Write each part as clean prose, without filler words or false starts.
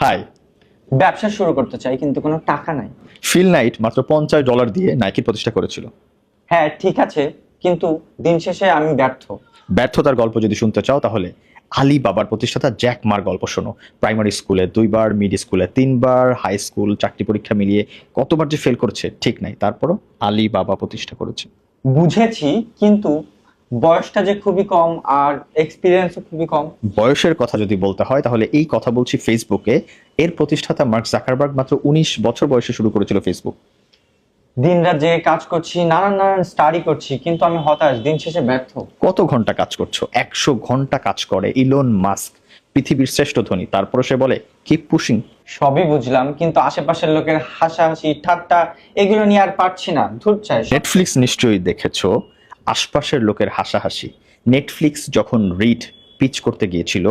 High. ব্যবসা শুরু করতে চাই কিন্তু কোনো টাকা নাই। ফিল নাইট মাত্র $50 দিয়ে নাইকি প্রতিষ্ঠা করেছিল। হ্যাঁ ঠিক আছে, কিন্তু দিন শেষে আমি ব্যর্থ। ব্যর্থতার গল্প যদি শুনতে চাও তাহলে আলী বাবার প্রতিষ্ঠাতা জ্যাক মার গল্প শোনো। প্রাইমারি স্কুলে 2বার, মিড স্কুলে 3বার, হাই স্কুল চাকরি পরীক্ষা মিলিয়ে কতবার যে ফেল করেছে ঠিক নাই, তারপরও আলী বাবা প্রতিষ্ঠা করেছে। বুঝেছি, কিন্তু বয়সটা যে খুবই কম আর এক্সপিরিয়েন্সও খুবই কম। বয়সের কথা যদি বলতে হয় তাহলে এই কথা বলছি ফেসবুকে। এর প্রতিষ্ঠাতা মার্ক জাকারবার্গ মাত্র 19 বছর বয়সে শুরু করেছিল ফেসবুক। দিনরাত জেগে কাজ করছি, নানান স্টাডি করছি, কিন্তু আমি হতাশ, দিন শেষে ব্যর্থ। কত ঘন্টা কাজ করছো? 100 ঘন্টা কাজ করে ইলন মাস্ক, পৃথিবীর শ্রেষ্ঠ ধনী, তারপরে সে বলে কিপ পুশিং। সবই বুঝলাম, কিন্তু আশেপাশের লোকের হাসাহাসি ঠাট্টা এগুলো নিয়ে আর পারছি না, ধুর চাই সব। নেটফ্লিক্স নিশ্চয়ই দেখেছো আশপাশের লোকের হাসাহাসি। নেটফ্লিক্স যখন রিড পিচ করতে গিয়েছিল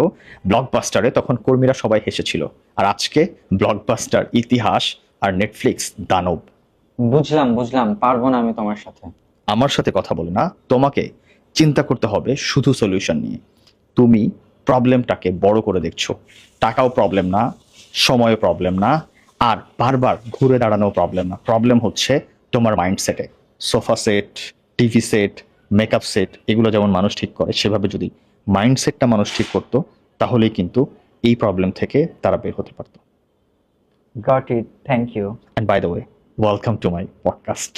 ব্লকবাস্টারে, তখন কর্মীরা সবাই হেসেছিল। আর আজকে ব্লকবাস্টার ইতিহাস আর নেটফ্লিক্স দানব। বুঝলাম বুঝলাম, পারবো না আমি তোমার সাথে। আমার সাথে কথা বলে না, তোমাকে চিন্তা করতে হবে শুধু সলিউশন নিয়ে। তুমি প্রবলেমটাকে বড় করে দেখছো। টাকাও প্রবলেম না, সময়ও প্রবলেম না, আর বারবার ঘুরে দাঁড়ানো প্রবলেম না। প্রবলেম হচ্ছে তোমার মাইন্ডসেটে। Sofa set, TV set, makeup set এগুলো যেমন মানুষ ঠিক করে, সেভাবে যদি মাইন্ডসেটটা মানুষ ঠিক করতো তাহলেই কিন্তু এই প্রবলেম থেকে তারা বের হতে পারতো। Got it, thank you. And by the way, welcome to my podcast.